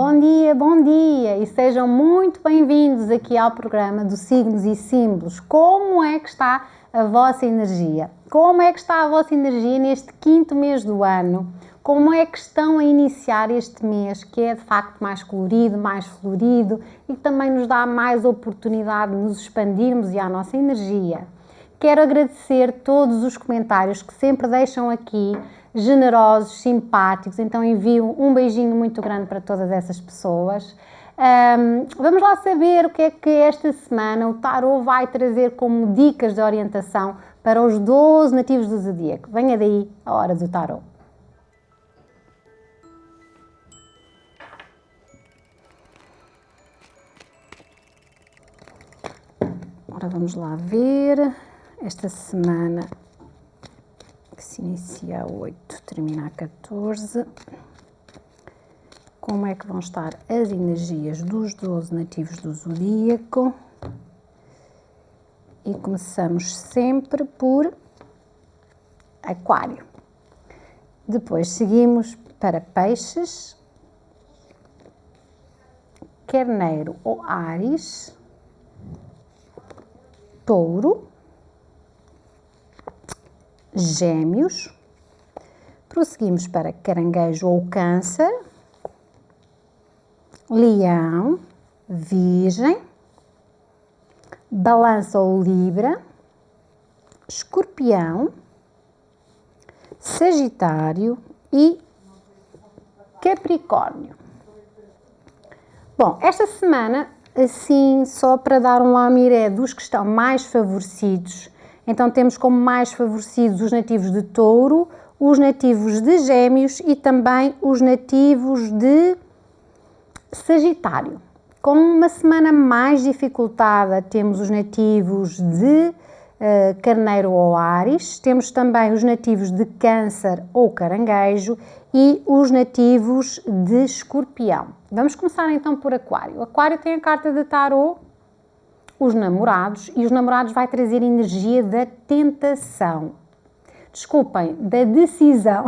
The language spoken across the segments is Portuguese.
bom dia e sejam muito bem-vindos aqui ao programa do Signos e Símbolos. Como é que está a vossa energia? Como é que está a vossa energia neste quinto mês do ano? Como é que estão a iniciar este mês, que é de facto mais colorido, mais florido e que também nos dá mais oportunidade de nos expandirmos e à nossa energia? Quero agradecer todos os comentários que sempre deixam aqui, generosos, simpáticos, então envio um beijinho muito grande para todas essas pessoas. Vamos lá saber o que é que esta semana o Tarot vai trazer como dicas de orientação para os 12 nativos do Zodíaco. Venha daí a hora do Tarot. Ora, vamos lá ver esta semana que se inicia a 8, termina a 14. Como é que vão estar as energias dos 12 nativos do Zodíaco? E começamos sempre por Aquário. Depois seguimos para Peixes, Carneiro ou Áries, Touro, Gêmeos, prosseguimos para Caranguejo ou Câncer, Leão, Virgem, Balança ou Libra, Escorpião, Sagitário e Capricórnio. Bom, esta semana, assim, só para dar um lamiré dos que estão mais favorecidos, então temos como mais favorecidos os nativos de Touro, os nativos de Gêmeos e também os nativos de Sagitário. Com uma semana mais dificultada, temos os nativos de Carneiro ou Áries, temos também os nativos de Câncer ou Caranguejo e os nativos de Escorpião. Vamos começar então por Aquário. O Aquário tem a carta de Tarot, os namorados, e os namorados vai trazer energia da tentação. Desculpem, da decisão.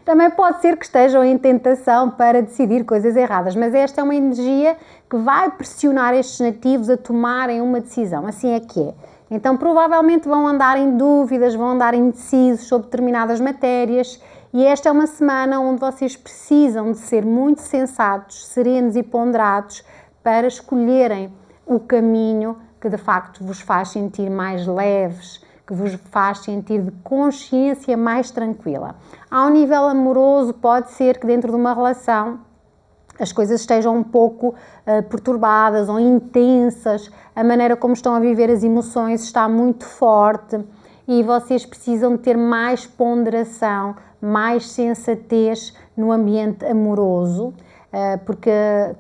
Também pode ser que estejam em tentação para decidir coisas erradas, mas esta é uma energia que vai pressionar estes nativos a tomarem uma decisão, assim é que é. Então provavelmente vão andar em dúvidas, vão andar indecisos sobre determinadas matérias e esta é uma semana onde vocês precisam de ser muito sensatos, serenos e ponderados para escolherem o caminho que de facto vos faz sentir mais leves, que vos faz sentir de consciência mais tranquila. Ao nível amoroso, pode ser que dentro de uma relação as coisas estejam um pouco perturbadas ou intensas, a maneira como estão a viver as emoções está muito forte e vocês precisam de ter mais ponderação, mais sensatez no ambiente amoroso, porque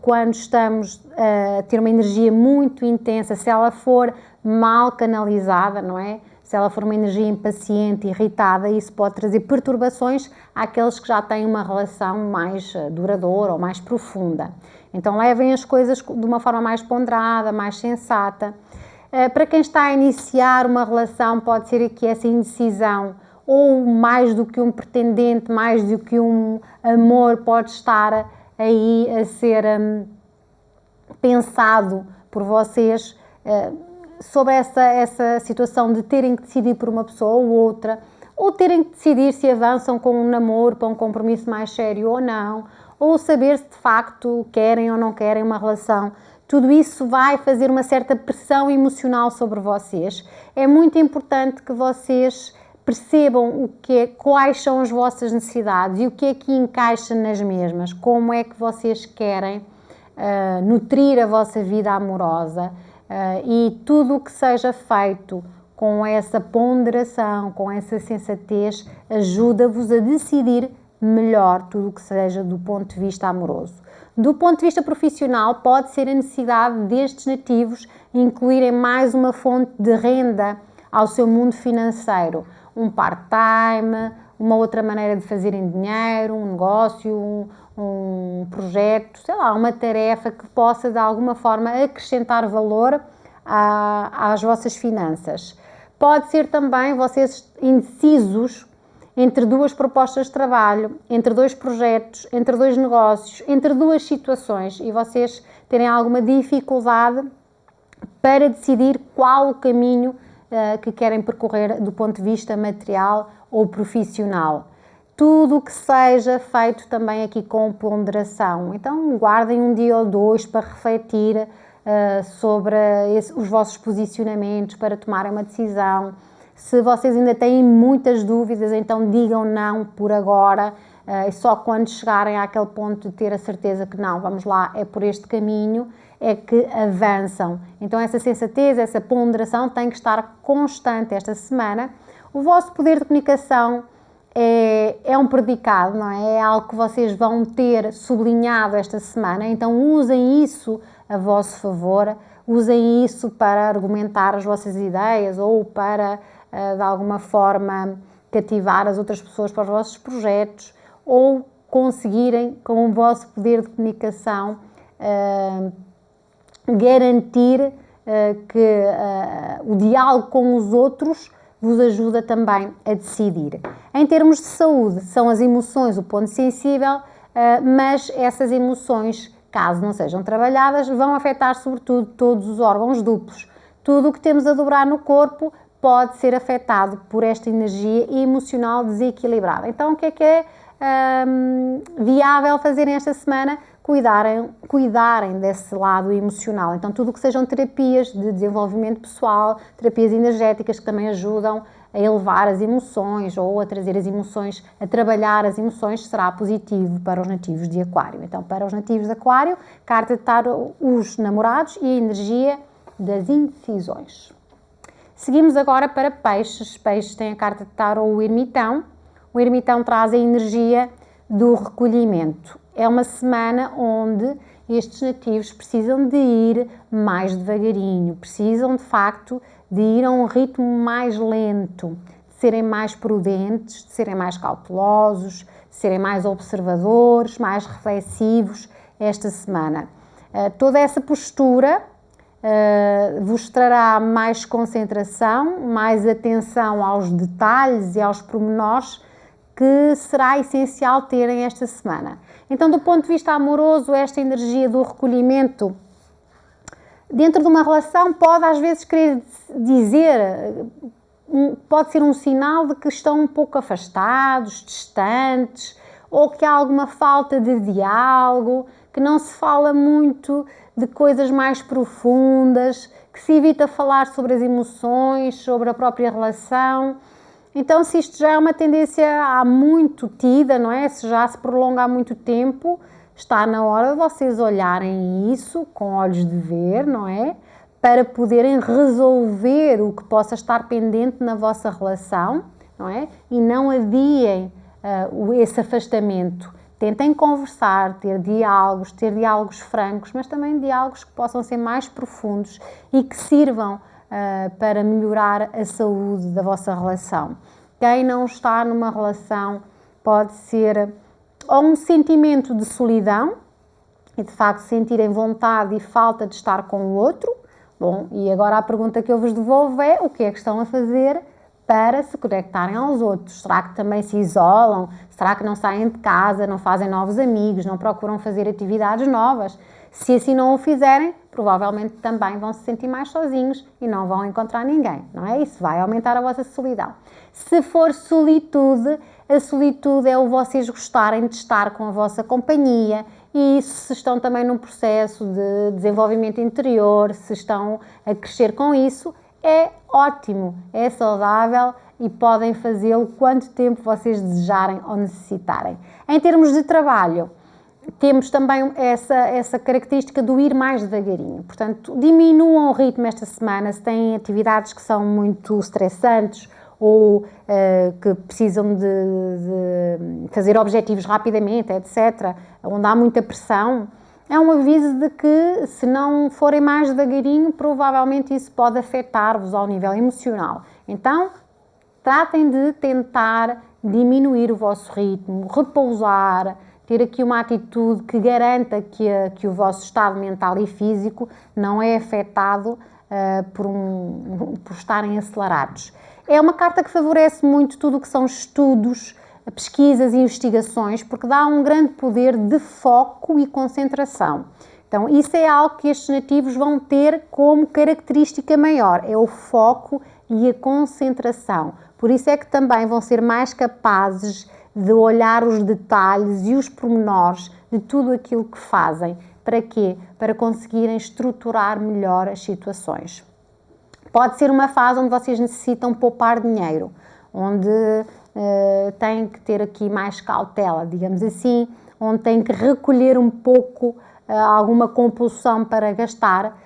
quando estamos a ter uma energia muito intensa, se ela for mal canalizada, não é? Se ela for uma energia impaciente, irritada, isso pode trazer perturbações àqueles que já têm uma relação mais duradoura ou mais profunda. Então levem as coisas de uma forma mais ponderada, mais sensata. Para quem está a iniciar uma relação, pode ser que essa indecisão, ou mais do que um pretendente, mais do que um amor, pode estar aí a ser pensado por vocês sobre essa situação de terem que decidir por uma pessoa ou outra, ou terem que decidir se avançam com um namoro para um compromisso mais sério ou não, ou saber se de facto querem ou não querem uma relação. Tudo isso vai fazer uma certa pressão emocional sobre vocês. É muito importante que vocês percebam quais são as vossas necessidades e o que é que encaixa nas mesmas, como é que vocês querem nutrir a vossa vida amorosa. E tudo o que seja feito com essa ponderação, com essa sensatez, ajuda-vos a decidir melhor tudo o que seja do ponto de vista amoroso. Do ponto de vista profissional, pode ser a necessidade destes nativos incluírem mais uma fonte de renda ao seu mundo financeiro, um part-time, uma outra maneira de fazerem dinheiro, um negócio, um projeto, sei lá, uma tarefa que possa de alguma forma acrescentar valor às vossas finanças. Pode ser também vocês indecisos entre duas propostas de trabalho, entre dois projetos, entre dois negócios, entre duas situações e vocês terem alguma dificuldade para decidir qual o caminho que querem percorrer do ponto de vista material ou profissional. Tudo o que seja feito também aqui com ponderação. Então, guardem um dia ou dois para refletir sobre os vossos posicionamentos, para tomarem uma decisão. Se vocês ainda têm muitas dúvidas, então digam não por agora, e só quando chegarem àquele ponto de ter a certeza que não, vamos lá, é por este caminho, é que avançam. Então essa sensatez, essa ponderação tem que estar constante esta semana. O vosso poder de comunicação é um predicado, não é? É algo que vocês vão ter sublinhado esta semana, então usem isso a vosso favor, usem isso para argumentar as vossas ideias ou para, de alguma forma, cativar as outras pessoas para os vossos projetos ou conseguirem, com o vosso poder de comunicação, garantir que o diálogo com os outros vos ajuda também a decidir. Em termos de saúde, são as emoções o ponto sensível, mas essas emoções, caso não sejam trabalhadas, vão afetar sobretudo todos os órgãos duplos. Tudo o que temos a dobrar no corpo pode ser afetado por esta energia emocional desequilibrada. Então, o que é viável fazerem esta semana? Cuidarem desse lado emocional. Então, tudo o que sejam terapias de desenvolvimento pessoal, terapias energéticas que também ajudam a elevar as emoções ou a trazer as emoções, a trabalhar as emoções, será positivo para os nativos de Aquário. Então, para os nativos de Aquário, carta de tarot, os namorados e a energia das indecisões. Seguimos agora para Peixes. Peixes tem a carta de tarot, o ermitão. O ermitão traz a energia do recolhimento. É uma semana onde estes nativos precisam de ir mais devagarinho, precisam de facto de ir a um ritmo mais lento, de serem mais prudentes, de serem mais cautelosos, de serem mais observadores, mais reflexivos esta semana. Toda essa postura vos trará mais concentração, mais atenção aos detalhes e aos pormenores que será essencial terem esta semana. Então, do ponto de vista amoroso, esta energia do recolhimento dentro de uma relação pode às vezes querer dizer, pode ser um sinal de que estão um pouco afastados, distantes, ou que há alguma falta de diálogo, que não se fala muito de coisas mais profundas, que se evita falar sobre as emoções, sobre a própria relação. Então, se isto já é uma tendência há muito tida, não é? Se já se prolonga há muito tempo, está na hora de vocês olharem isso com olhos de ver, não é? Para poderem resolver o que possa estar pendente na vossa relação, não é? E não adiem esse afastamento. Tentem conversar, ter diálogos francos, mas também diálogos que possam ser mais profundos e que sirvam para melhorar a saúde da vossa relação. Quem não está numa relação pode ser ou um sentimento de solidão e de facto sentirem vontade e falta de estar com o outro. Bom, e agora a pergunta que eu vos devolvo é: o que é que estão a fazer para se conectarem aos outros? Será que também se isolam? Será que não saem de casa, não fazem novos amigos, não procuram fazer atividades novas? Se assim não o fizerem, provavelmente também vão se sentir mais sozinhos e não vão encontrar ninguém, não é? Isso vai aumentar a vossa solidão. Se for solitude, a solitude é o vocês gostarem de estar com a vossa companhia, e se estão também num processo de desenvolvimento interior, se estão a crescer com isso, é ótimo, é saudável e podem fazê-lo quanto tempo vocês desejarem ou necessitarem. Em termos de trabalho, temos também essa característica do ir mais devagarinho. Portanto, diminuam o ritmo esta semana se têm atividades que são muito estressantes ou que precisam de fazer objetivos rapidamente, etc., onde há muita pressão. É um aviso de que, se não forem mais devagarinho, provavelmente isso pode afetar-vos ao nível emocional. Então, tratem de tentar diminuir o vosso ritmo, repousar, ter aqui uma atitude que garanta que o vosso estado mental e físico não é afetado por estarem acelerados. É uma carta que favorece muito tudo o que são estudos, pesquisas e investigações, porque dá um grande poder de foco e concentração. Então, isso é algo que estes nativos vão ter como característica maior, é o foco e a concentração. Por isso é que também vão ser mais capazes de olhar os detalhes e os pormenores de tudo aquilo que fazem. Para quê? Para conseguirem estruturar melhor as situações. Pode ser uma fase onde vocês necessitam poupar dinheiro, onde têm que ter aqui mais cautela, digamos assim, onde têm que recolher um pouco alguma compulsão para gastar,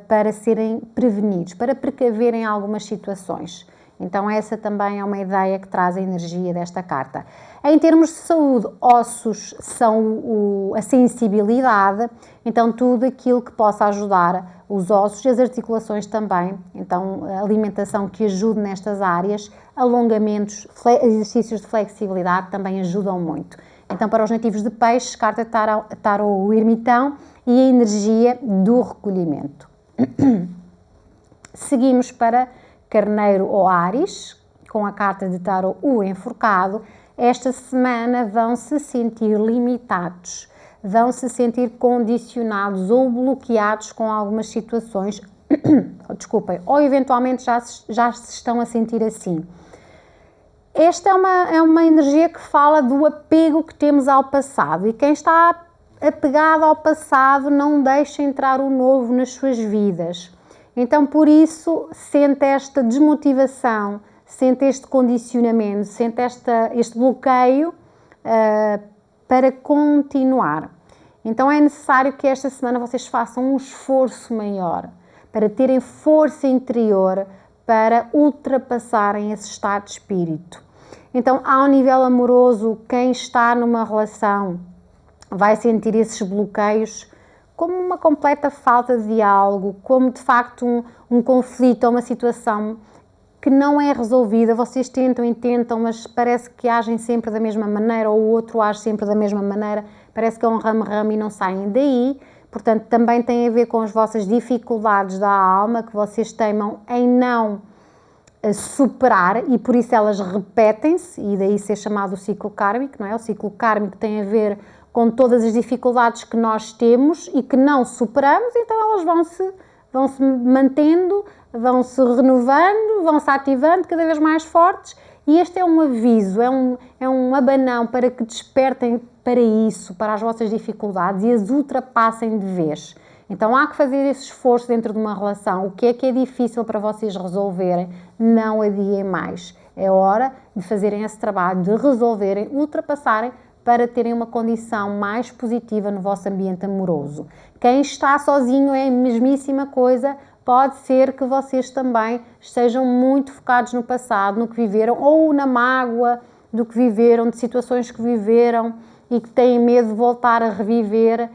para serem prevenidos, para precaverem algumas situações. Então essa também é uma ideia que traz a energia desta carta. Em termos de saúde, ossos são a sensibilidade, então tudo aquilo que possa ajudar os ossos e as articulações também, então alimentação que ajude nestas áreas, alongamentos, exercícios de flexibilidade também ajudam muito. Então para os nativos de peixes, carta tarot o ermitão e a energia do recolhimento. Seguimos para Carneiro ou Áries, com a carta de tarot o enforcado. Esta semana vão se sentir limitados, vão se sentir condicionados ou bloqueados com algumas situações, desculpem, ou eventualmente já se estão a sentir assim. Esta é uma energia que fala do apego que temos ao passado, e quem está apegado ao passado não deixa entrar o novo nas suas vidas. Então, por isso, sente esta desmotivação, sente este condicionamento, sente este bloqueio para continuar. Então, é necessário que esta semana vocês façam um esforço maior para terem força interior para ultrapassarem esse estado de espírito. Então, ao nível amoroso, quem está numa relação vai sentir esses bloqueios como uma completa falta de diálogo, como de facto um conflito ou uma situação que não é resolvida. Vocês tentam e tentam, mas parece que agem sempre da mesma maneira, ou o outro age sempre da mesma maneira, parece que é um ramo-ramo e não saem daí. Portanto, também tem a ver com as vossas dificuldades da alma, que vocês teimam em não superar, e por isso elas repetem-se, e daí ser chamado o ciclo kármico, não é? O ciclo kármico tem a ver com todas as dificuldades que nós temos e que não superamos, então elas vão se mantendo, vão se renovando, vão se ativando cada vez mais fortes, e este é um aviso, é um abanão para que despertem para isso, para as vossas dificuldades, e as ultrapassem de vez. Então há que fazer esse esforço dentro de uma relação. O que é difícil para vocês resolverem? Não adiem mais. É hora de fazerem esse trabalho, de resolverem, ultrapassarem, para terem uma condição mais positiva no vosso ambiente amoroso. Quem está sozinho é a mesmíssima coisa. Pode ser que vocês também estejam muito focados no passado, no que viveram, ou na mágoa do que viveram, de situações que viveram e que têm medo de voltar a reviver.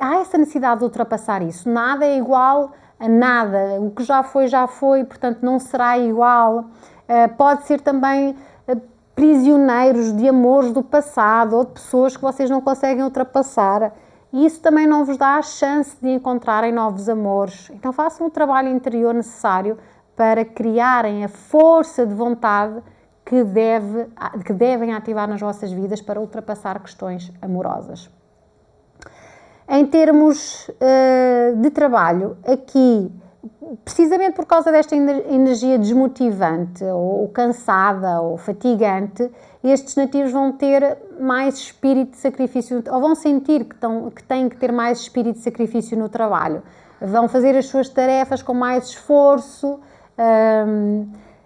Há essa necessidade de ultrapassar isso. Nada é igual a nada. O que já foi, portanto não será igual. Pode ser também prisioneiros de amores do passado ou de pessoas que vocês não conseguem ultrapassar. E isso também não vos dá a chance de encontrarem novos amores. Então façam o trabalho interior necessário para criarem a força de vontade que devem ativar nas vossas vidas para ultrapassar questões amorosas. Em termos de trabalho, aqui, precisamente por causa desta energia desmotivante, ou cansada, ou fatigante, estes nativos vão ter mais espírito de sacrifício, ou vão sentir que têm que ter mais espírito de sacrifício no trabalho. Vão fazer as suas tarefas com mais esforço,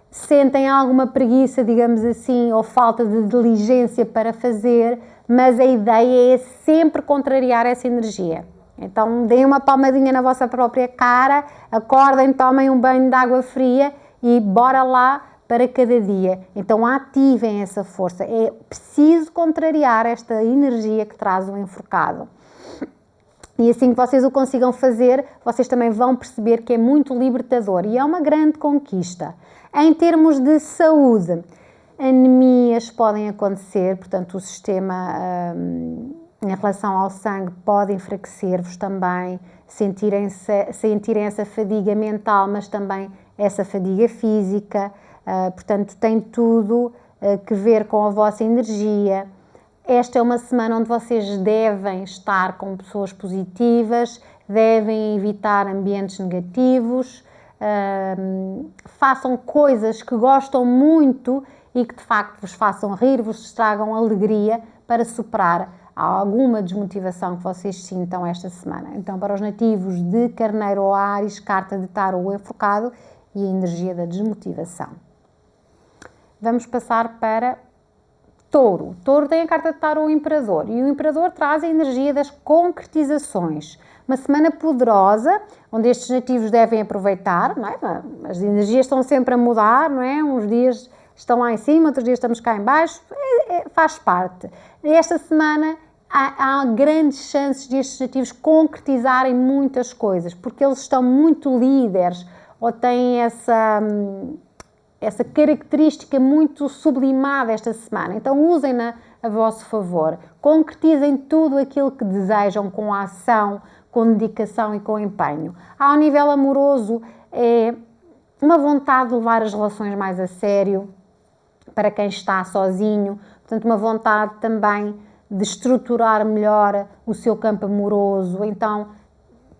sentem alguma preguiça, digamos assim, ou falta de diligência para fazer, mas a ideia é sempre contrariar essa energia. Então, deem uma palmadinha na vossa própria cara, acordem, tomem um banho de água fria e bora lá para cada dia. Então, ativem essa força. É preciso contrariar esta energia que traz o enforcado. E assim que vocês o consigam fazer, vocês também vão perceber que é muito libertador e é uma grande conquista. Em termos de saúde, anemias podem acontecer, portanto o sistema em relação ao sangue, pode enfraquecer-vos também, sentirem essa fadiga mental, mas também essa fadiga física. Portanto, tem tudo que ver com a vossa energia. Esta é uma semana onde vocês devem estar com pessoas positivas, devem evitar ambientes negativos, façam coisas que gostam muito e que de facto vos façam rir, vos tragam alegria para superar alguma desmotivação que vocês sintam esta semana. Então, para os nativos de Carneiro ou Áries, carta de tarô enfocado e a energia da desmotivação. Vamos passar para Touro. Touro tem a carta de tarô Imperador e o Imperador traz a energia das concretizações. Uma semana poderosa, onde estes nativos devem aproveitar, não é? As energias estão sempre a mudar, não é? Uns dias estão lá em cima, outros dias estamos cá em baixo, faz parte. Esta semana há grandes chances de estes nativos concretizarem muitas coisas, porque eles estão muito líderes, ou têm essa característica muito sublimada esta semana. Então usem-na a vosso favor. Concretizem tudo aquilo que desejam com a ação, com dedicação e com empenho. Ao nível amoroso, é uma vontade de levar as relações mais a sério, para quem está sozinho, portanto uma vontade também de estruturar melhor o seu campo amoroso. Então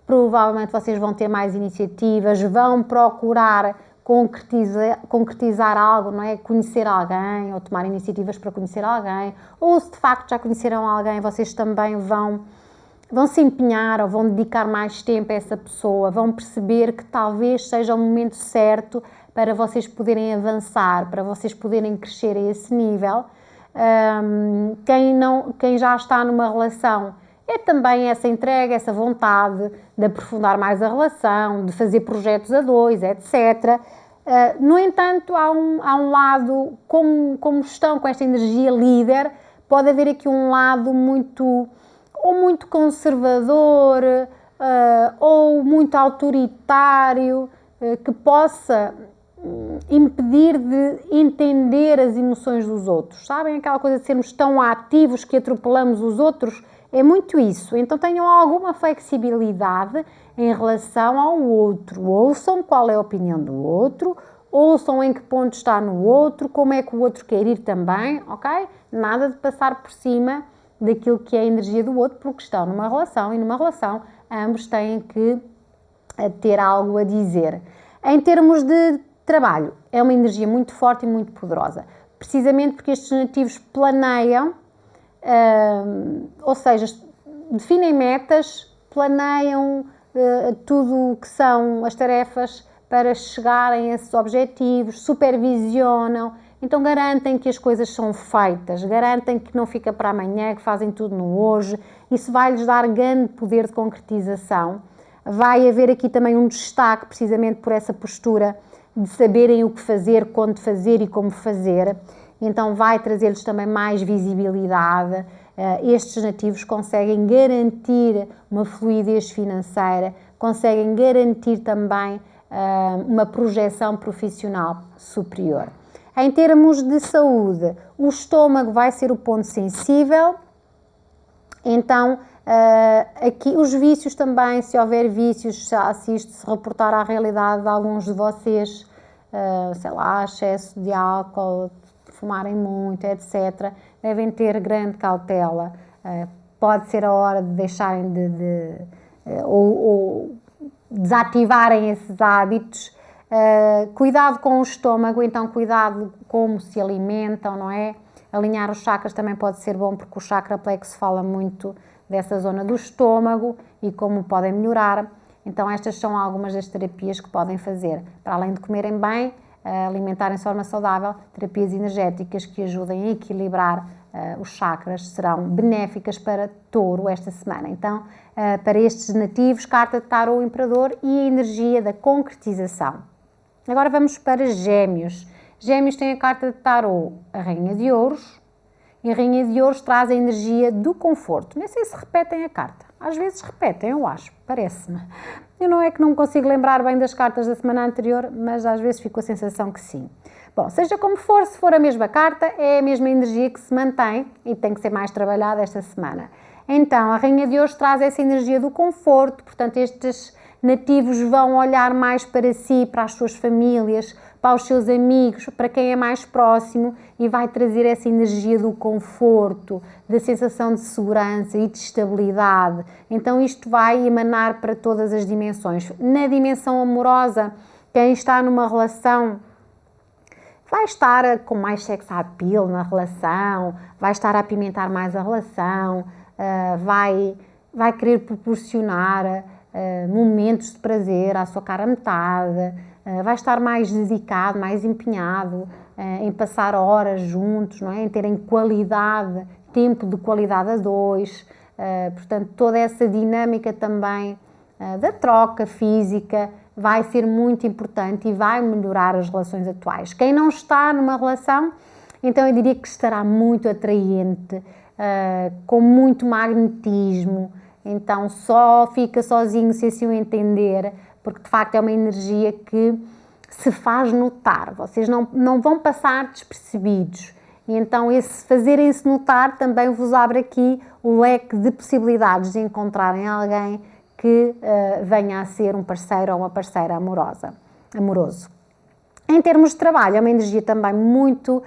provavelmente vocês vão ter mais iniciativas, vão procurar concretizar algo, não é? Conhecer alguém, ou tomar iniciativas para conhecer alguém, ou se de facto já conheceram alguém, vocês também vão se empenhar ou vão dedicar mais tempo a essa pessoa, vão perceber que talvez seja o momento certo para vocês poderem avançar, para vocês poderem crescer a esse nível. Quem já está numa relação, é também essa entrega, essa vontade de aprofundar mais a relação, de fazer projetos a dois, etc. No entanto, há um lado, como estão com esta energia líder, pode haver aqui um lado muito conservador, ou muito autoritário, que possa impedir de entender as emoções dos outros. Sabem aquela coisa de sermos tão ativos que atropelamos os outros? É muito isso. Então tenham alguma flexibilidade em relação ao outro. Ouçam qual é a opinião do outro, ouçam em que ponto está no outro, como é que o outro quer ir também, ok? Nada de passar por cima daquilo que é a energia do outro, porque estão numa relação, e numa relação ambos têm que ter algo a dizer. Em termos de trabalho, é uma energia muito forte e muito poderosa, precisamente porque estes nativos planeiam, ou seja, definem metas, planeiam tudo o que são as tarefas para chegarem a esses objetivos, supervisionam, então garantem que as coisas são feitas, garantem que não fica para amanhã, que fazem tudo no hoje. Isso vai-lhes dar grande poder de concretização. Vai haver aqui também um destaque, precisamente por essa postura de saberem o que fazer, quando fazer e como fazer. Então vai trazer-lhes também mais visibilidade. Estes nativos conseguem garantir uma fluidez financeira, conseguem garantir também uma projeção profissional superior. Em termos de saúde, o estômago vai ser o ponto sensível, então aqui os vícios também, se houver vícios, se isto se reportar à realidade de alguns de vocês, sei lá, excesso de álcool, fumarem muito, etc., devem ter grande cautela. Pode ser a hora de deixarem ou desativarem esses hábitos. Cuidado com o estômago, então cuidado como se alimentam, não é? Alinhar os chakras também pode ser bom, porque o chakra plexo fala muito dessa zona do estômago e como podem melhorar. Então estas são algumas das terapias que podem fazer, para além de comerem bem, alimentarem-se de forma saudável. Terapias energéticas que ajudem a equilibrar os chakras serão benéficas para Touro esta semana. Então, para estes nativos, carta de tarô Imperador e a energia da concretização. Agora vamos para Gêmeos. Gêmeos tem a carta de tarô, a Rainha de Ouros, e a Rainha de Ouros traz a energia do conforto. Nem sei se repetem a carta. Às vezes repetem, eu acho, parece-me. Eu não é que não me consigo lembrar bem das cartas da semana anterior, mas às vezes fico a sensação que sim. Bom, seja como for, se for a mesma carta, é a mesma energia que se mantém e tem que ser mais trabalhada esta semana. Então, a Rainha de Ouros traz essa energia do conforto, portanto, estes nativos vão olhar mais para si, para as suas famílias, para os seus amigos, para quem é mais próximo e vai trazer essa energia do conforto, da sensação de segurança e de estabilidade. Então, isto vai emanar para todas as dimensões. Na dimensão amorosa, quem está numa relação vai estar com mais sex appeal na relação, vai estar a apimentar mais a relação, vai querer proporcionar momentos de prazer à sua cara metade, vai estar mais dedicado, mais empenhado em passar horas juntos, não é? Em terem qualidade, tempo de qualidade a dois, portanto toda essa dinâmica também da troca física vai ser muito importante e vai melhorar as relações atuais. Quem não está numa relação, então eu diria que estará muito atraente, com muito magnetismo, então só fica sozinho se assim o entender, porque de facto é uma energia que se faz notar, vocês não vão passar despercebidos, e então esse fazerem-se notar também vos abre aqui o leque de possibilidades de encontrarem alguém que venha a ser um parceiro ou uma parceira amoroso. Em termos de trabalho, é uma energia também muito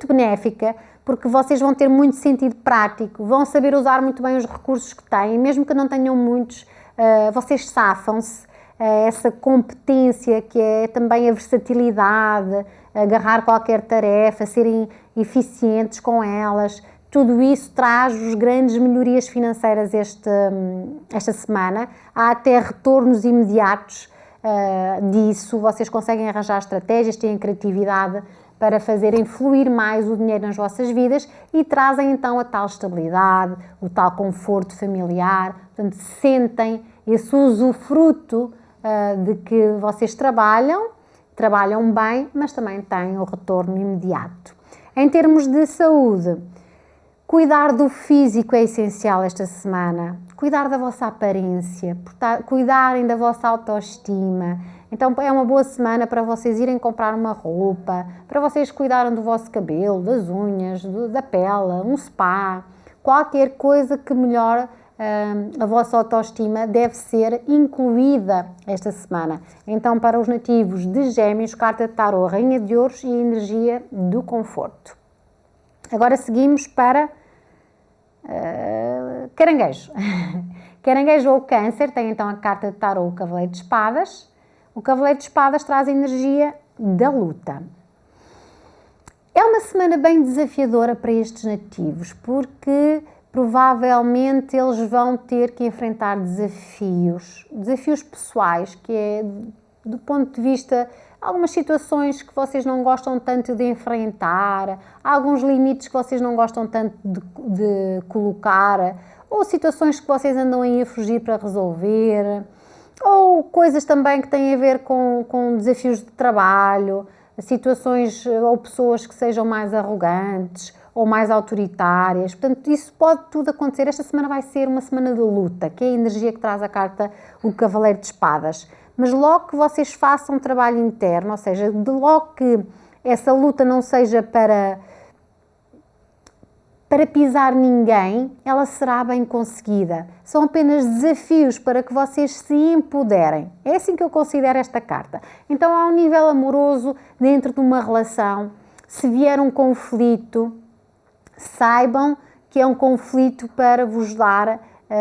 benéfica, porque vocês vão ter muito sentido prático, vão saber usar muito bem os recursos que têm, mesmo que não tenham muitos, vocês safam-se, essa competência que é também a versatilidade, agarrar qualquer tarefa, serem eficientes com elas, tudo isso traz-vos grandes melhorias financeiras esta semana, há até retornos imediatos disso, vocês conseguem arranjar estratégias, têm criatividade para fazerem fluir mais o dinheiro nas vossas vidas e trazem então a tal estabilidade, o tal conforto familiar, portanto sentem esse usufruto de que vocês trabalham bem, mas também têm o retorno imediato. Em termos de saúde, cuidar do físico é essencial esta semana, cuidar da vossa aparência, cuidarem da vossa autoestima. Então é uma boa semana para vocês irem comprar uma roupa, para vocês cuidarem do vosso cabelo, das unhas, da pele, um spa, qualquer coisa que melhore a vossa autoestima deve ser incluída esta semana. Então, para os nativos de Gêmeos, carta de tarô, Rainha de Ouros e energia do conforto. Agora seguimos para Caranguejo. Caranguejo ou Câncer tem então a carta de tarô, o Cavaleiro de Espadas. O Cavaleiro de Espadas traz a energia da luta. É uma semana bem desafiadora para estes nativos, porque provavelmente eles vão ter que enfrentar desafios pessoais, que é do ponto de vista algumas situações que vocês não gostam tanto de enfrentar, alguns limites que vocês não gostam tanto de colocar, ou situações que vocês andam aí a fugir para resolver, ou coisas também que têm a ver com desafios de trabalho, situações ou pessoas que sejam mais arrogantes ou mais autoritárias. Portanto, isso pode tudo acontecer. Esta semana vai ser uma semana de luta, que é a energia que traz a carta o Cavaleiro de Espadas. Mas logo que vocês façam um trabalho interno, ou seja, de logo que essa luta não seja para pisar ninguém, ela será bem conseguida. São apenas desafios para que vocês se empoderem. É assim que eu considero esta carta. Então, ao nível amoroso, dentro de uma relação, se vier um conflito, saibam que é um conflito para vos dar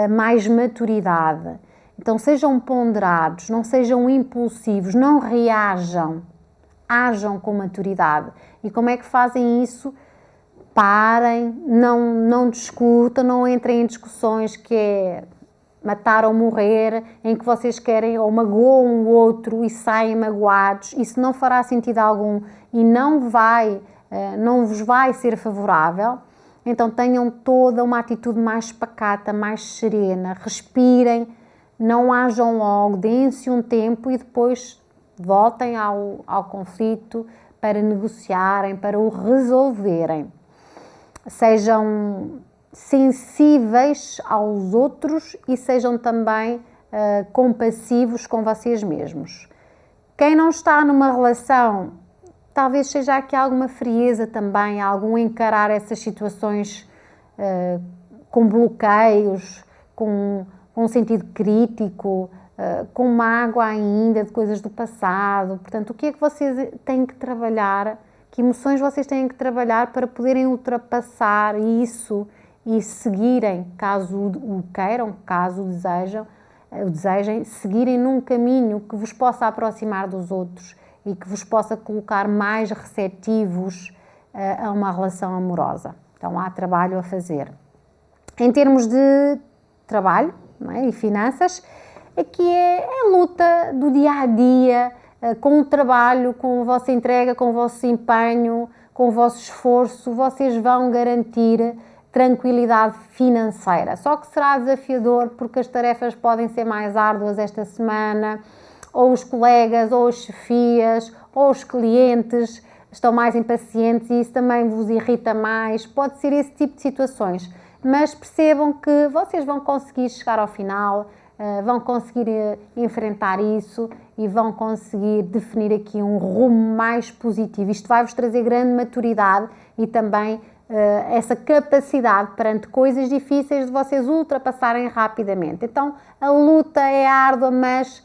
mais maturidade. Então sejam ponderados, não sejam impulsivos, não reajam, ajam com maturidade. E como é que fazem isso? Parem, não discutam, não entrem em discussões que é matar ou morrer, em que vocês querem ou magoam o outro e saem magoados. Isso não fará sentido algum e não vos vai ser favorável. Então tenham toda uma atitude mais pacata, mais serena, respirem, não ajam logo, deem-se um tempo e depois voltem ao conflito para negociarem, para o resolverem. Sejam sensíveis aos outros e sejam também compassivos com vocês mesmos. Quem não está numa relação, talvez seja aqui alguma frieza também, algum encarar essas situações com bloqueios, com um sentido crítico, com mágoa ainda de coisas do passado. Portanto, o que é que vocês têm que trabalhar? Que emoções vocês têm que trabalhar para poderem ultrapassar isso e seguirem, caso o queiram, caso o desejem, seguirem num caminho que vos possa aproximar dos outros e que vos possa colocar mais receptivos a uma relação amorosa. Então, há trabalho a fazer. Em termos de trabalho, não é? E finanças, aqui é a luta do dia-a-dia, com o trabalho, com a vossa entrega, com o vosso empenho, com o vosso esforço, vocês vão garantir tranquilidade financeira. Só que será desafiador porque as tarefas podem ser mais árduas esta semana, ou os colegas, ou as chefias, ou os clientes estão mais impacientes e isso também vos irrita mais. Pode ser esse tipo de situações, mas percebam que vocês vão conseguir chegar ao final, vão conseguir enfrentar isso e vão conseguir definir aqui um rumo mais positivo. Isto vai-vos trazer grande maturidade e também essa capacidade perante coisas difíceis de vocês ultrapassarem rapidamente. Então, a luta é árdua, mas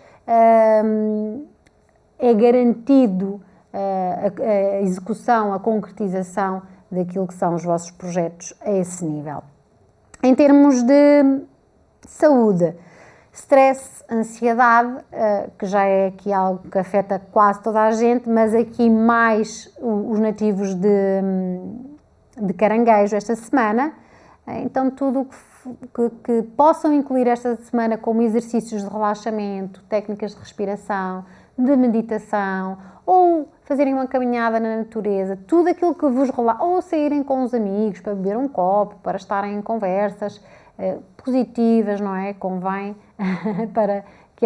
é garantido a execução, a concretização daquilo que são os vossos projetos a esse nível. Em termos de saúde, stress, ansiedade, que já é aqui algo que afeta quase toda a gente, mas aqui mais os nativos de Caranguejo esta semana. Então, tudo que possam incluir esta semana como exercícios de relaxamento, técnicas de respiração, de meditação, ou fazerem uma caminhada na natureza, tudo aquilo que vos relaxa, ou saírem com os amigos para beber um copo, para estarem em conversas positivas, não é? Convém para que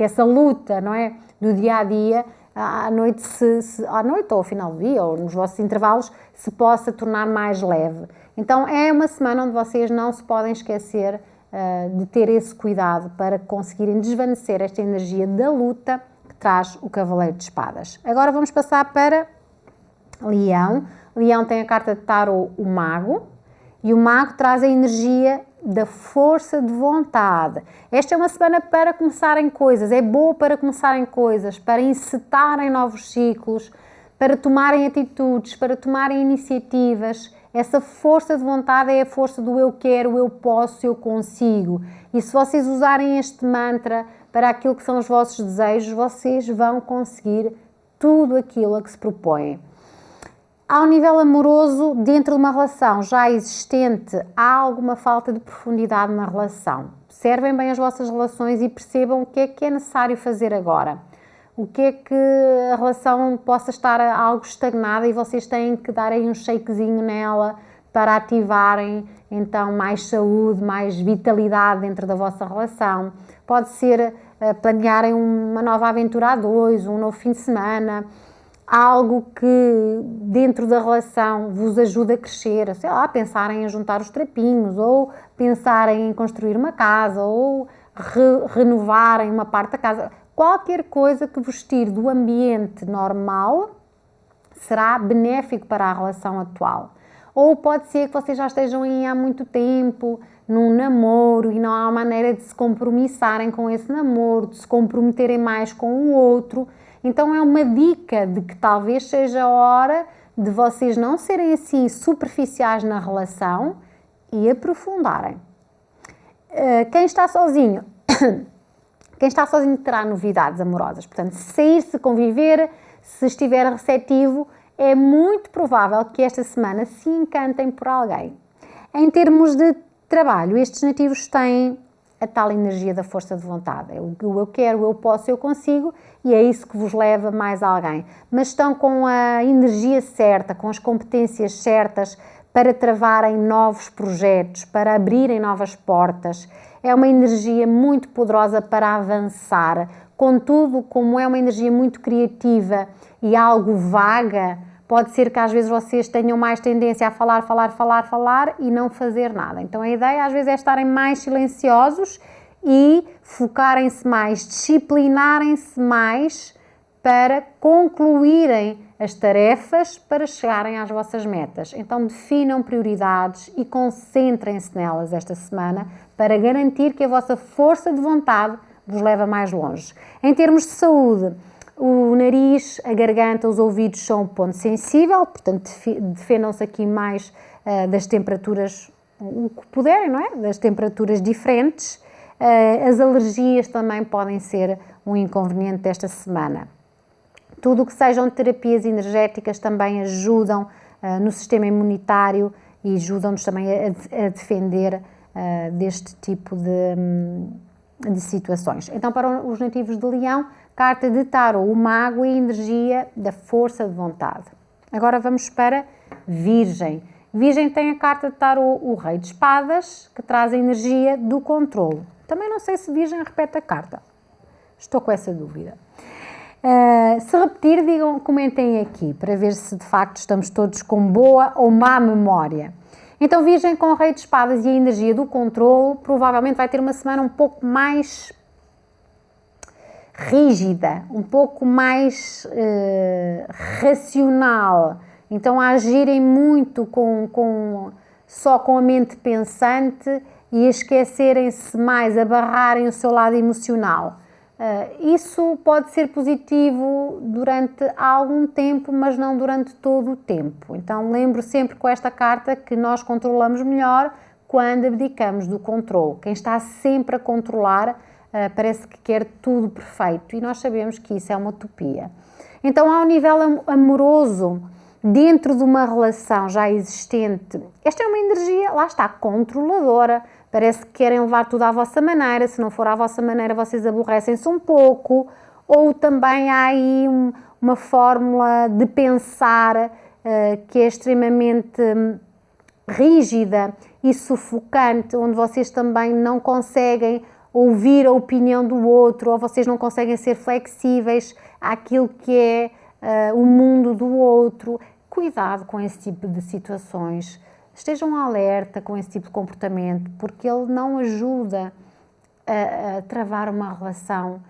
essa luta, não é? Do dia-a-dia, à noite ou ao final do dia, ou nos vossos intervalos, se possa tornar mais leve. Então, é uma semana onde vocês não se podem esquecer de ter esse cuidado para conseguirem desvanecer esta energia da luta que traz o Cavaleiro de Espadas. Agora vamos passar para Leão. Leão tem a carta de Tarot, o Mago, e o Mago traz a energia da força de vontade. Esta é uma semana para começarem coisas, é boa para começarem coisas, para encetarem novos ciclos, para tomarem atitudes, para tomarem iniciativas. Essa força de vontade é a força do eu quero, eu posso, eu consigo. E se vocês usarem este mantra para aquilo que são os vossos desejos, vocês vão conseguir tudo aquilo a que se propõem. Ao nível amoroso, dentro de uma relação já existente, há alguma falta de profundidade na relação. Observem bem as vossas relações e percebam o que é necessário fazer agora. O que é que a relação possa estar algo estagnada e vocês têm que dar aí um shakezinho nela para ativarem então mais saúde, mais vitalidade dentro da vossa relação. Pode ser planearem uma nova aventura a dois, um novo fim de semana, algo que dentro da relação vos ajude a crescer, sei lá, pensarem em juntar os trapinhos, ou pensarem em construir uma casa, ou renovarem uma parte da casa. Qualquer coisa que vos tire do ambiente normal será benéfico para a relação atual. Ou pode ser que vocês já estejam aí há muito tempo, num namoro, e não há maneira de se compromissarem com esse namoro, de se comprometerem mais com o outro. Então é uma dica de que talvez seja a hora de vocês não serem assim superficiais na relação e aprofundarem. Quem está sozinho terá novidades amorosas. Portanto, se sair, se conviver, se estiver receptivo, é muito provável que esta semana se encantem por alguém. Em termos de trabalho, estes nativos têm a tal energia da força de vontade. É o eu quero, eu posso, eu consigo, e é isso que vos leva mais a alguém. Mas estão com a energia certa, com as competências certas para travarem novos projetos, para abrirem novas portas. É uma energia muito poderosa para avançar. Contudo, como é uma energia muito criativa e algo vaga, pode ser que às vezes vocês tenham mais tendência a falar e não fazer nada. Então a ideia às vezes é estarem mais silenciosos e focarem-se mais, disciplinarem-se mais para concluírem as tarefas para chegarem às vossas metas. Então definam prioridades e concentrem-se nelas esta semana para garantir que a vossa força de vontade vos leva mais longe. Em termos de saúde, o nariz, a garganta, os ouvidos são um ponto sensível, portanto defendam-se aqui mais das temperaturas, o que puderem, não é? Das temperaturas diferentes. As alergias também podem ser um inconveniente desta semana. Tudo o que sejam terapias energéticas também ajudam no sistema imunitário e ajudam-nos também a defender deste tipo de situações. Então, para os nativos de Leão, carta de tarô, o mago e a energia da força de vontade. Agora vamos para Virgem. Virgem tem a carta de tarô, o Rei de Espadas, que traz a energia do controle. Também não sei se Virgem repete a carta. Estou com essa dúvida. Se repetir, digam, comentem aqui, para ver se de facto estamos todos com boa ou má memória. Então, Virgem com o Rei de Espadas e a energia do controle, provavelmente vai ter uma semana um pouco mais rígida, um pouco mais racional. Então, a agirem muito só com a mente pensante e a esquecerem-se mais, a barrarem o seu lado emocional. Isso pode ser positivo durante algum tempo, mas não durante todo o tempo. Então, lembro sempre com esta carta que nós controlamos melhor quando abdicamos do controle. Quem está sempre a controlar parece que quer tudo perfeito e nós sabemos que isso é uma utopia. Então, ao nível amoroso, dentro de uma relação já existente, esta é uma energia, lá está, controladora. Parece que querem levar tudo à vossa maneira, se não for à vossa maneira vocês aborrecem-se um pouco, ou também há aí uma fórmula de pensar que é extremamente rígida e sufocante, onde vocês também não conseguem ouvir a opinião do outro, ou vocês não conseguem ser flexíveis àquilo que é o mundo do outro. Cuidado com esse tipo de situações. Estejam alerta com esse tipo de comportamento, porque ele não ajuda a travar uma relação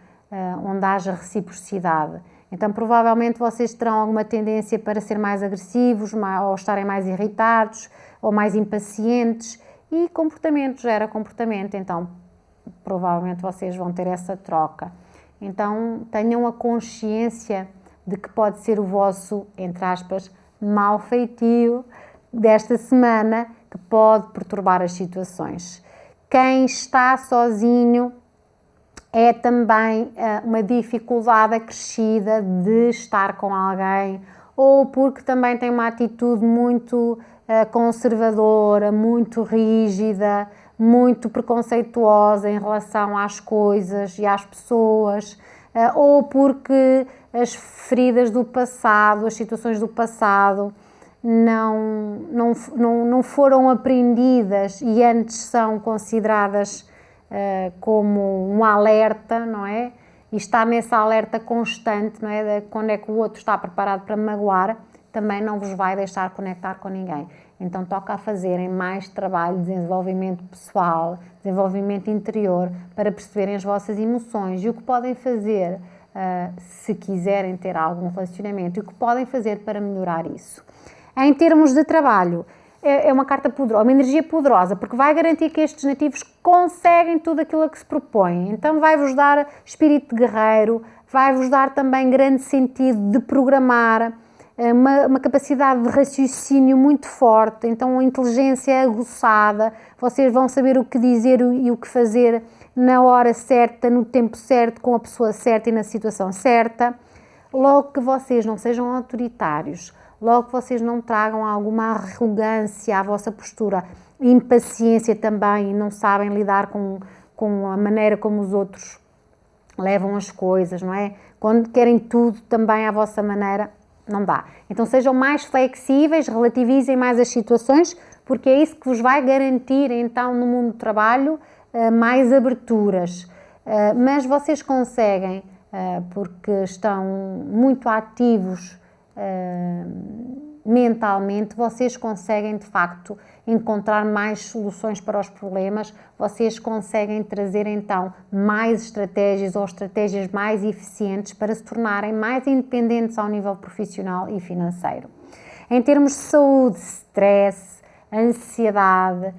onde haja reciprocidade. Então, provavelmente, vocês terão alguma tendência para ser mais agressivos, ou estarem mais irritados, ou mais impacientes, e comportamento gera comportamento, então, provavelmente, vocês vão ter essa troca. Então, tenham a consciência de que pode ser o vosso, entre aspas, mau feitio desta semana, que pode perturbar as situações. Quem está sozinho é também uma dificuldade acrescida de estar com alguém, ou porque também tem uma atitude muito conservadora, muito rígida, muito preconceituosa em relação às coisas e às pessoas, ou porque as feridas do passado, as situações do passado não foram aprendidas e antes são consideradas como um alerta, não é? E está nesse alerta constante, não é? De quando é que o outro está preparado para magoar, também não vos vai deixar conectar com ninguém. Então toca a fazerem mais trabalho de desenvolvimento pessoal, desenvolvimento interior, para perceberem as vossas emoções e o que podem fazer se quiserem ter algum relacionamento e o que podem fazer para melhorar isso. Em termos de trabalho, é uma carta poderosa, uma energia poderosa, porque vai garantir que estes nativos conseguem tudo aquilo a que se propõem. Então vai-vos dar espírito de guerreiro, vai-vos dar também grande sentido de programar, uma capacidade de raciocínio muito forte, então a inteligência aguçada, vocês vão saber o que dizer e o que fazer na hora certa, no tempo certo, com a pessoa certa e na situação certa. Logo que vocês não sejam autoritários, logo que vocês não tragam alguma arrogância à vossa postura, impaciência também, e não sabem lidar com a maneira como os outros levam as coisas, não é? Quando querem tudo também à vossa maneira, não dá. Então sejam mais flexíveis, relativizem mais as situações, porque é isso que vos vai garantir, então, no mundo do trabalho, mais aberturas. Mas vocês conseguem, porque estão muito ativos mentalmente, vocês conseguem de facto encontrar mais soluções para os problemas, vocês conseguem trazer então mais estratégias ou estratégias mais eficientes para se tornarem mais independentes ao nível profissional e financeiro. Em termos de saúde, stress, ansiedade,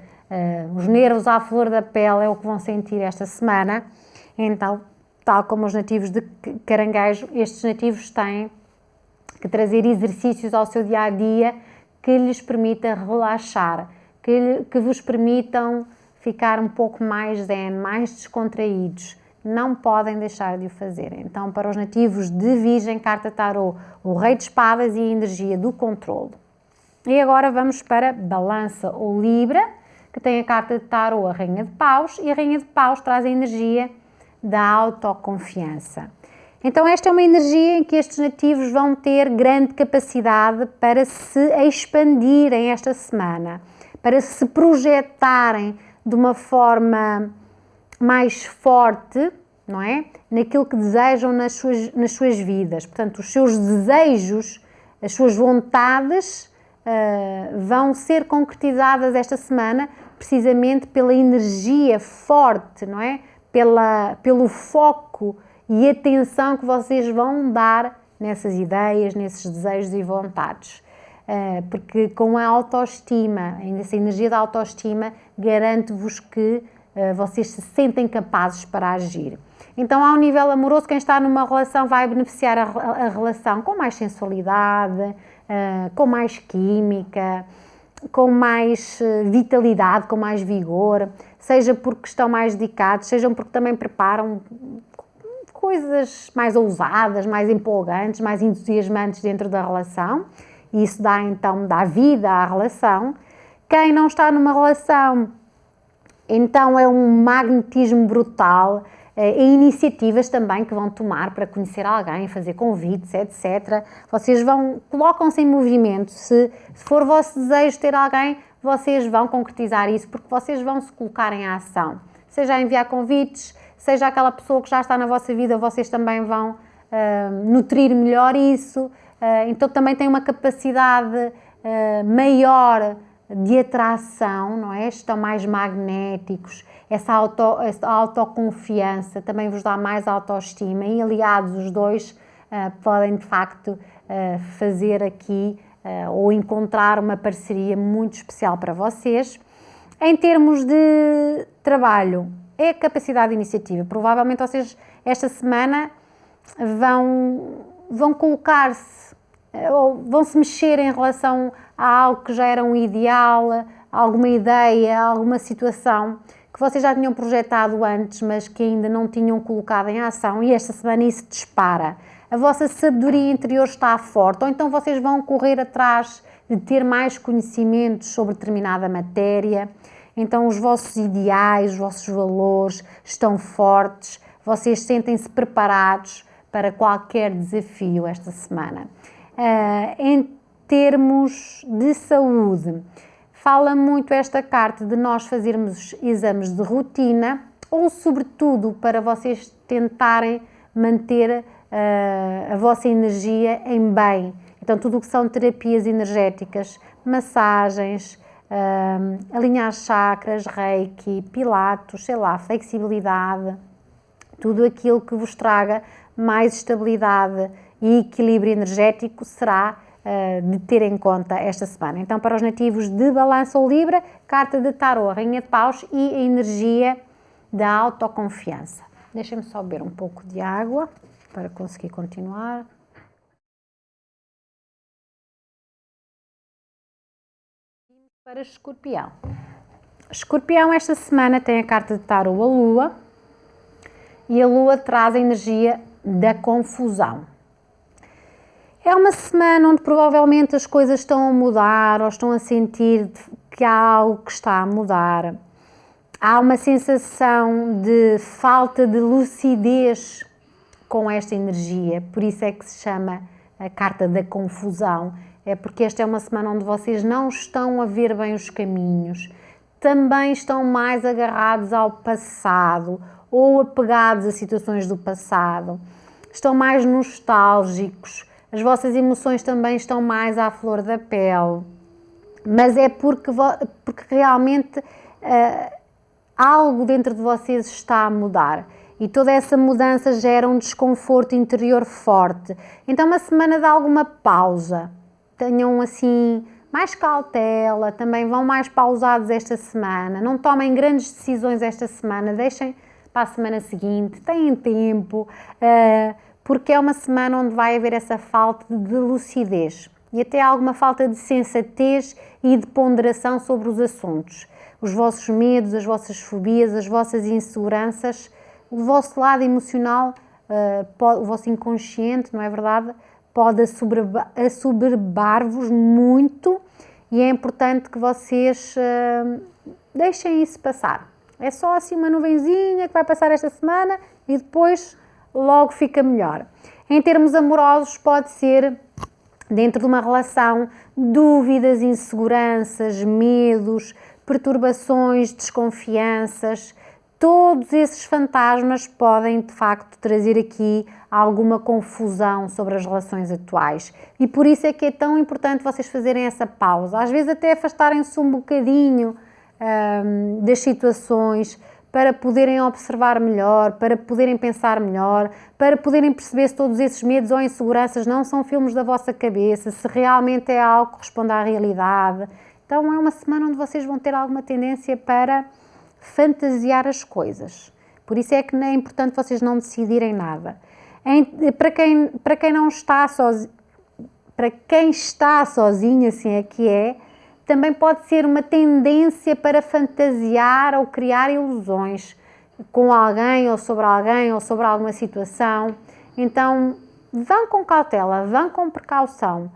os nervos à flor da pele é o que vão sentir esta semana. Então, tal como os nativos de Caranguejo, estes nativos têm que trazer exercícios ao seu dia-a-dia que lhes permita relaxar, que vos permitam ficar um pouco mais zen, mais descontraídos. Não podem deixar de o fazer. Então, para os nativos de Virgem, carta tarô, o Rei de Espadas e a energia do controle. E agora vamos para Balança ou Libra, que tem a carta de tarô, a Rainha de Paus, e a Rainha de Paus traz a energia da autoconfiança. Então esta é uma energia em que estes nativos vão ter grande capacidade para se expandirem esta semana, para se projetarem de uma forma mais forte, não é? Naquilo que desejam nas suas vidas. Portanto, os seus desejos, as suas vontades vão ser concretizadas esta semana precisamente pela energia forte, não é? Pelo foco e atenção que vocês vão dar nessas ideias, nesses desejos e vontades. Porque com a autoestima, essa energia da autoestima, garanto-vos que vocês se sentem capazes para agir. Então, ao nível amoroso, quem está numa relação vai beneficiar a relação com mais sensualidade, com mais química, com mais vitalidade, com mais vigor, seja porque estão mais dedicados, sejam porque também preparam coisas mais ousadas, mais empolgantes, mais entusiasmantes dentro da relação, e isso dá vida à relação. Quem não está numa relação, então é um magnetismo brutal, e iniciativas também que vão tomar para conhecer alguém, fazer convites, etc. Vocês colocam-se em movimento. Se for vosso desejo ter alguém, vocês vão concretizar isso, porque vocês vão se colocar em ação. Seja a enviar convites, seja aquela pessoa que já está na vossa vida, vocês também vão nutrir melhor isso. Então também tem uma capacidade maior de atração, não é? Estão mais magnéticos, essa autoconfiança também vos dá mais autoestima e aliados os dois podem de facto fazer aqui ou encontrar uma parceria muito especial para vocês. Em termos de trabalho, é a capacidade de iniciativa. Provavelmente vocês esta semana vão colocar-se ou vão se mexer em relação a algo que já era um ideal, alguma ideia, alguma situação que vocês já tinham projetado antes, mas que ainda não tinham colocado em ação, e esta semana isso dispara. A vossa sabedoria interior está forte, ou então vocês vão correr atrás de ter mais conhecimentos sobre determinada matéria. Então os vossos ideais, os vossos valores estão fortes, vocês sentem-se preparados para qualquer desafio esta semana. Em termos de saúde, fala muito esta carta de nós fazermos exames de rotina ou, sobretudo, para vocês tentarem manter a vossa energia em bem. Então, tudo o que são terapias energéticas, massagens, alinhar chakras, reiki, pilates, sei lá, flexibilidade, tudo aquilo que vos traga mais estabilidade e equilíbrio energético será de ter em conta esta semana. Então, para os nativos de Balança ou Libra, carta de tarô, a Rainha de Paus e a energia da autoconfiança. Deixem-me só beber um pouco de água para conseguir continuar. Para Escorpião. Escorpião esta semana tem a carta de tarô, a Lua, e a Lua traz a energia da confusão. É uma semana onde provavelmente as coisas estão a mudar ou estão a sentir que há algo que está a mudar. Há uma sensação de falta de lucidez com esta energia, por isso é que se chama a carta da confusão. É porque esta é uma semana onde vocês não estão a ver bem os caminhos, também estão mais agarrados ao passado ou apegados a situações do passado, estão mais nostálgicos, as vossas emoções também estão mais à flor da pele, mas é porque realmente algo dentro de vocês está a mudar e toda essa mudança gera um desconforto interior forte. Então, uma semana de alguma pausa, tenham assim mais cautela, também vão mais pausados esta semana, não tomem grandes decisões esta semana, deixem para a semana seguinte, têm tempo, porque é uma semana onde vai haver essa falta de lucidez e até alguma falta de sensatez e de ponderação sobre os assuntos. Os vossos medos, as vossas fobias, as vossas inseguranças, o vosso lado emocional, o vosso inconsciente, não é verdade? Pode assoberbar-vos muito e é importante que vocês deixem isso passar. É só assim uma nuvenzinha que vai passar esta semana e depois logo fica melhor. Em termos amorosos, pode ser dentro de uma relação, dúvidas, inseguranças, medos, perturbações, desconfianças. Todos esses fantasmas podem, de facto, trazer aqui alguma confusão sobre as relações atuais. E por isso é que é tão importante vocês fazerem essa pausa. Às vezes até afastarem-se um bocadinho das situações para poderem observar melhor, para poderem pensar melhor, para poderem perceber se todos esses medos ou inseguranças não são filmes da vossa cabeça, se realmente é algo que corresponde à realidade. Então é uma semana onde vocês vão ter alguma tendência para fantasiar as coisas. Por isso é que é importante vocês não decidirem nada. Para quem não está sozinho, para quem está sozinho, assim é que é, também pode ser uma tendência para fantasiar ou criar ilusões com alguém ou sobre alguma situação. Então, vão com cautela, vão com precaução,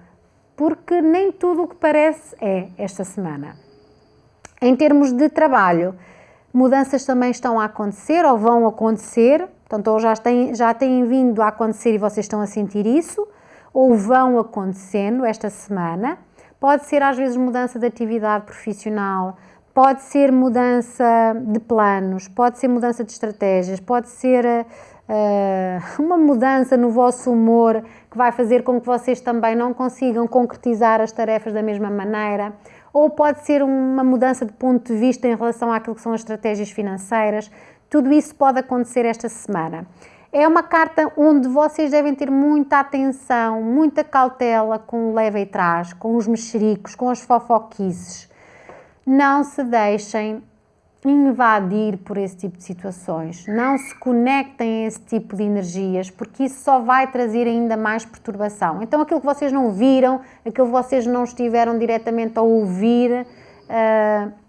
porque nem tudo o que parece é esta semana. Em termos de trabalho, mudanças também estão a acontecer ou vão acontecer, portanto, ou já têm vindo a acontecer e vocês estão a sentir isso, ou vão acontecendo esta semana. Pode ser às vezes mudança de atividade profissional, pode ser mudança de planos, pode ser mudança de estratégias, pode ser uma mudança no vosso humor que vai fazer com que vocês também não consigam concretizar as tarefas da mesma maneira, ou pode ser uma mudança de ponto de vista em relação àquilo que são as estratégias financeiras. Tudo isso pode acontecer esta semana. É uma carta onde vocês devem ter muita atenção, muita cautela com o leva e trás, com os mexericos, com as fofoquices. Não se deixem invadir por esse tipo de situações. Não se conectem a esse tipo de energias, porque isso só vai trazer ainda mais perturbação. Então, aquilo que vocês não viram, aquilo que vocês não estiveram diretamente a ouvir,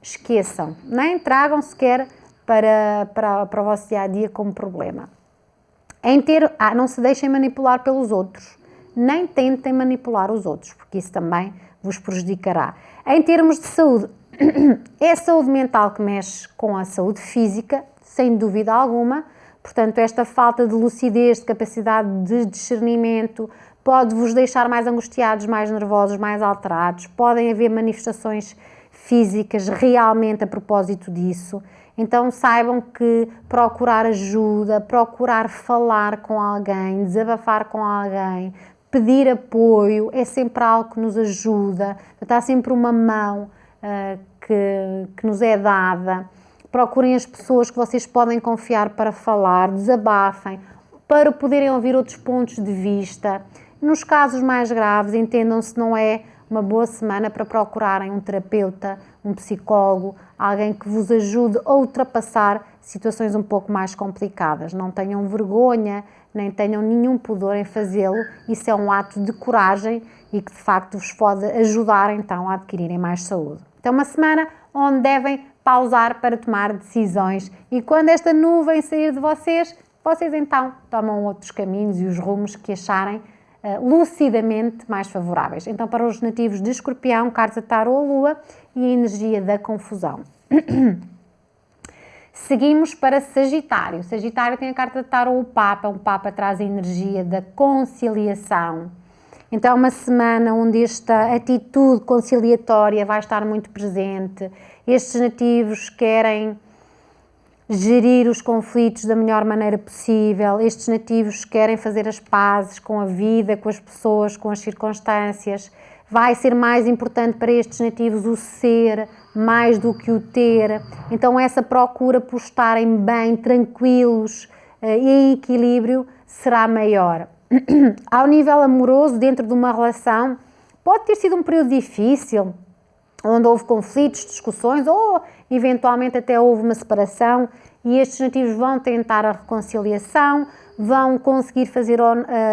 esqueçam. Nem tragam sequer para o vosso dia-a-dia como problema. Não se deixem manipular pelos outros, nem tentem manipular os outros, porque isso também vos prejudicará. Em termos de saúde, é a saúde mental que mexe com a saúde física, sem dúvida alguma. Portanto, esta falta de lucidez, de capacidade de discernimento, pode-vos deixar mais angustiados, mais nervosos, mais alterados. Podem haver manifestações físicas realmente a propósito disso. Então saibam que procurar ajuda, procurar falar com alguém, desabafar com alguém, pedir apoio, é sempre algo que nos ajuda, está sempre uma mão que nos é dada. Procurem as pessoas que vocês podem confiar para falar, desabafem, para poderem ouvir outros pontos de vista. Nos casos mais graves, entendam se não é uma boa semana para procurarem um terapeuta, um psicólogo, alguém que vos ajude a ultrapassar situações um pouco mais complicadas. Não tenham vergonha, nem tenham nenhum pudor em fazê-lo. Isso é um ato de coragem e que de facto vos pode ajudar então a adquirirem mais saúde. Então, uma semana onde devem pausar para tomar decisões e quando esta nuvem sair de vocês então tomam outros caminhos e os rumos que acharem lucidamente mais favoráveis. Então, para os nativos de Escorpião, carta Tarô, Lua e a energia da confusão. Seguimos para Sagitário. Sagitário tem a carta de Tarô, o Papa. O Papa traz a energia da conciliação. Então é uma semana onde esta atitude conciliatória vai estar muito presente. Estes nativos querem gerir os conflitos da melhor maneira possível. Estes nativos querem fazer as pazes com a vida, com as pessoas, com as circunstâncias. Vai ser mais importante para estes nativos o ser mais do que o ter. Então essa procura por estarem bem, tranquilos e em equilíbrio será maior. Ao nível amoroso, dentro de uma relação, pode ter sido um período difícil, onde houve conflitos, discussões ou eventualmente até houve uma separação, e estes nativos vão tentar a reconciliação, vão conseguir fazer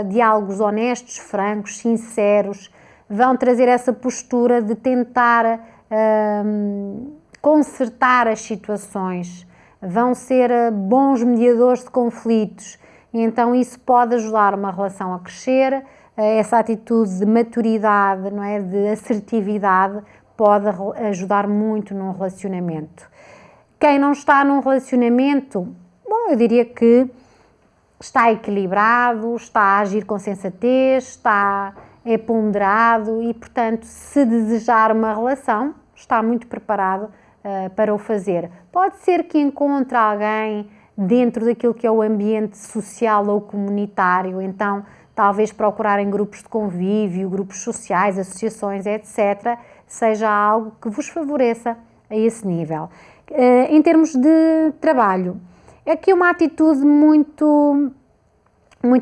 diálogos honestos, francos, sinceros, vão trazer essa postura de tentar consertar as situações, vão ser bons mediadores de conflitos, e então isso pode ajudar uma relação a crescer. Essa atitude de maturidade, não é, de assertividade, pode ajudar muito num relacionamento. Quem não está num relacionamento, bom, eu diria que está equilibrado, está a agir com sensatez, é ponderado e, portanto, se desejar uma relação, está muito preparado para o fazer. Pode ser que encontre alguém dentro daquilo que é o ambiente social ou comunitário, então talvez procurar em grupos de convívio, grupos sociais, associações, etc., seja algo que vos favoreça a esse nível. Em termos de trabalho, aqui uma atitude muito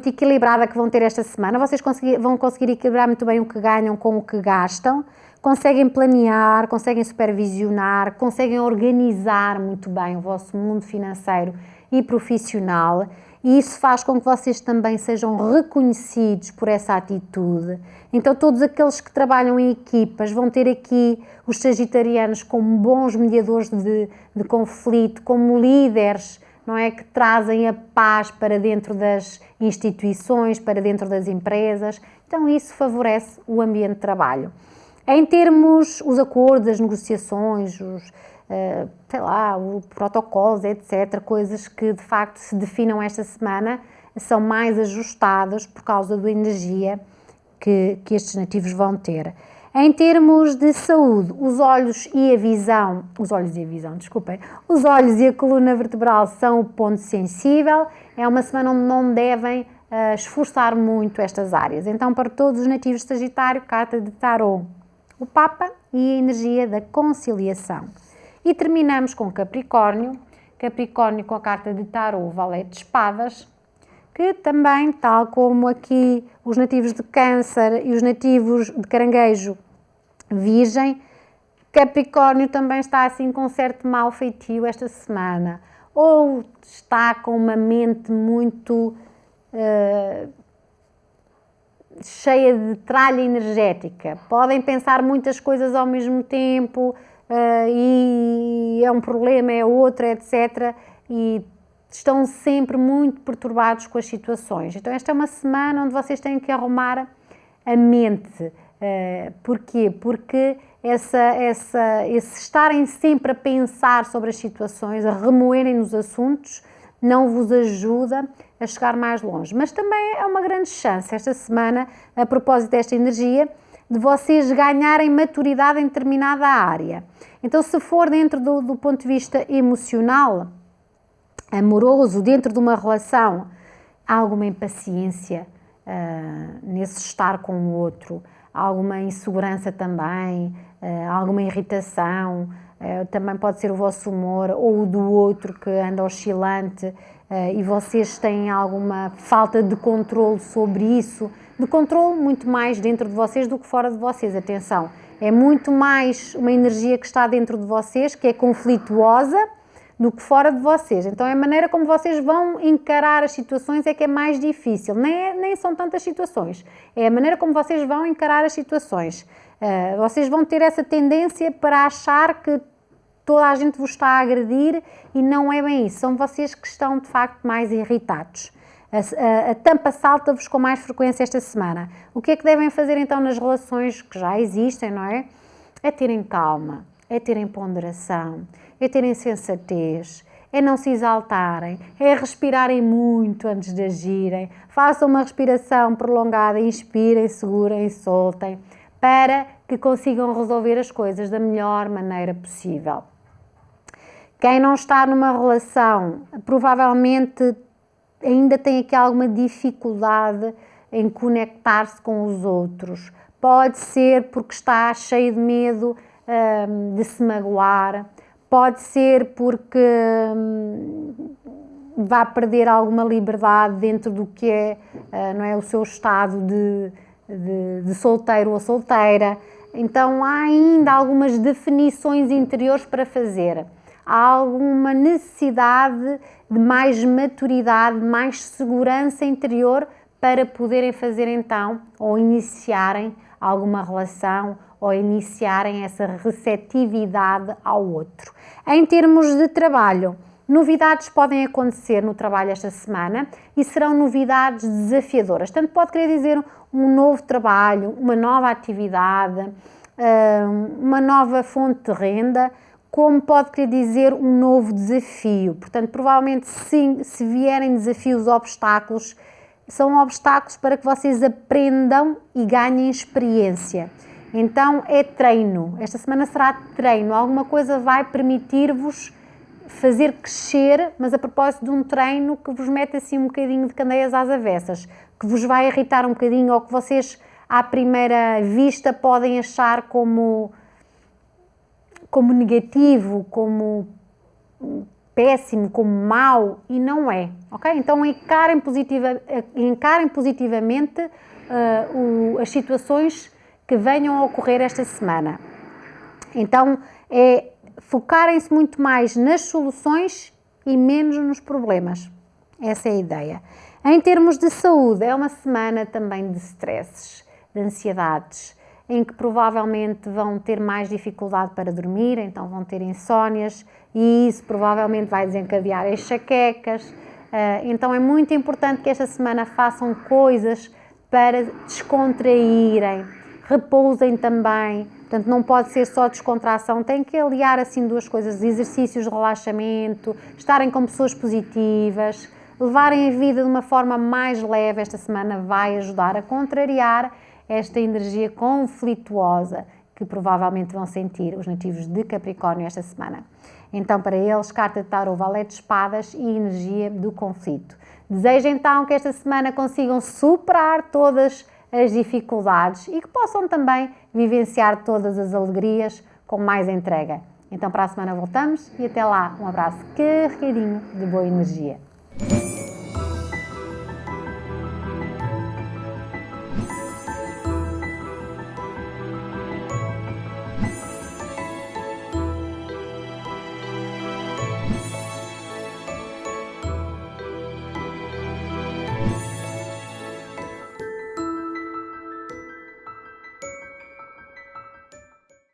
equilibrada que vão ter esta semana. Vocês vão conseguir equilibrar muito bem o que ganham com o que gastam, conseguem planear, conseguem supervisionar, conseguem organizar muito bem o vosso mundo financeiro e profissional, e isso faz com que vocês também sejam reconhecidos por essa atitude. Então todos aqueles que trabalham em equipas vão ter aqui os sagitarianos como bons mediadores de conflito, como líderes, não é, que trazem a paz para dentro das instituições, para dentro das empresas. Então isso favorece o ambiente de trabalho. Em termos, os acordos, as negociações, os protocolos, etc., coisas que de facto se definam esta semana, são mais ajustadas por causa da energia que estes nativos vão ter. Em termos de saúde, os olhos e a coluna vertebral são o ponto sensível. É uma semana onde não devem esforçar muito estas áreas. Então, para todos os nativos de Sagitário, carta de Tarot, o Papa e a energia da conciliação. E terminamos com Capricórnio com a carta de Tarot, o Valete de Espadas, que também, tal como aqui os nativos de Câncer e os nativos de Caranguejo, Virgem, Capricórnio também está assim com certo mau feitio esta semana, ou está com uma mente muito cheia de tralha energética. Podem pensar muitas coisas ao mesmo tempo e é um problema, é outro, etc. E estão sempre muito perturbados com as situações. Então esta é uma semana onde vocês têm que arrumar a mente. Porquê? Porque esse estarem sempre a pensar sobre as situações, a remoerem nos assuntos, não vos ajuda a chegar mais longe. Mas também é uma grande chance esta semana, a propósito desta energia, de vocês ganharem maturidade em determinada área. Então, se for dentro do ponto de vista emocional, amoroso, dentro de uma relação, há alguma impaciência nesse estar com o outro, há alguma insegurança também, alguma irritação, também pode ser o vosso humor ou o do outro que anda oscilante e vocês têm alguma falta de controle sobre isso, de controle muito mais dentro de vocês do que fora de vocês, atenção, é muito mais uma energia que está dentro de vocês, que é conflituosa, do que fora de vocês. Então, é a maneira como vocês vão encarar as situações é que é mais difícil. Nem são tantas situações. É a maneira como vocês vão encarar as situações. Vocês vão ter essa tendência para achar que toda a gente vos está a agredir e não é bem isso. São vocês que estão, de facto, mais irritados. A tampa salta-vos com mais frequência esta semana. O que é que devem fazer, então, nas relações que já existem, não é? É terem calma, é terem ponderação, é terem sensatez, é não se exaltarem, é respirarem muito antes de agirem, façam uma respiração prolongada, inspirem, segurem e soltem, para que consigam resolver as coisas da melhor maneira possível. Quem não está numa relação, provavelmente ainda tem aqui alguma dificuldade em conectar-se com os outros. Pode ser porque está cheio de medo de se magoar, pode ser porque vai perder alguma liberdade dentro do que é, não é, o seu estado de solteiro ou solteira. Então há ainda algumas definições interiores para fazer. Há alguma necessidade de mais maturidade, mais segurança interior para poderem fazer então, ou iniciarem alguma relação, ou iniciarem essa receptividade ao outro. Em termos de trabalho, novidades podem acontecer no trabalho esta semana e serão novidades desafiadoras. Tanto pode querer dizer um novo trabalho, uma nova atividade, uma nova fonte de renda, como pode querer dizer um novo desafio. Portanto, provavelmente se vierem desafios, obstáculos, são obstáculos para que vocês aprendam e ganhem experiência. Então é treino, esta semana será treino, alguma coisa vai permitir-vos fazer crescer, mas a propósito de um treino que vos mete assim um bocadinho de candeias às avessas, que vos vai irritar um bocadinho ou que vocês à primeira vista podem achar como negativo, como péssimo, como mau, e não é, ok? Então encarem positivamente as situações que venham a ocorrer esta semana. Então focarem-se muito mais nas soluções e menos nos problemas. Essa é a ideia. Em termos de saúde, é uma semana também de stresses, de ansiedades, em que provavelmente vão ter mais dificuldade para dormir, então vão ter insónias e isso provavelmente vai desencadear enxaquecas. Então é muito importante que esta semana façam coisas para descontraírem, repousem também. Portanto, não pode ser só descontração, tem que aliar assim duas coisas, exercícios de relaxamento, estarem com pessoas positivas, levarem a vida de uma forma mais leve. Esta semana vai ajudar a contrariar esta energia conflituosa que provavelmente vão sentir os nativos de Capricórnio esta semana. Então, para eles, carta de tarot, valete de espadas e energia do conflito. Desejo então que esta semana consigam superar todas as dificuldades e que possam também vivenciar todas as alegrias com mais entrega. Então, para a semana voltamos e até lá, um abraço carregadinho de boa energia.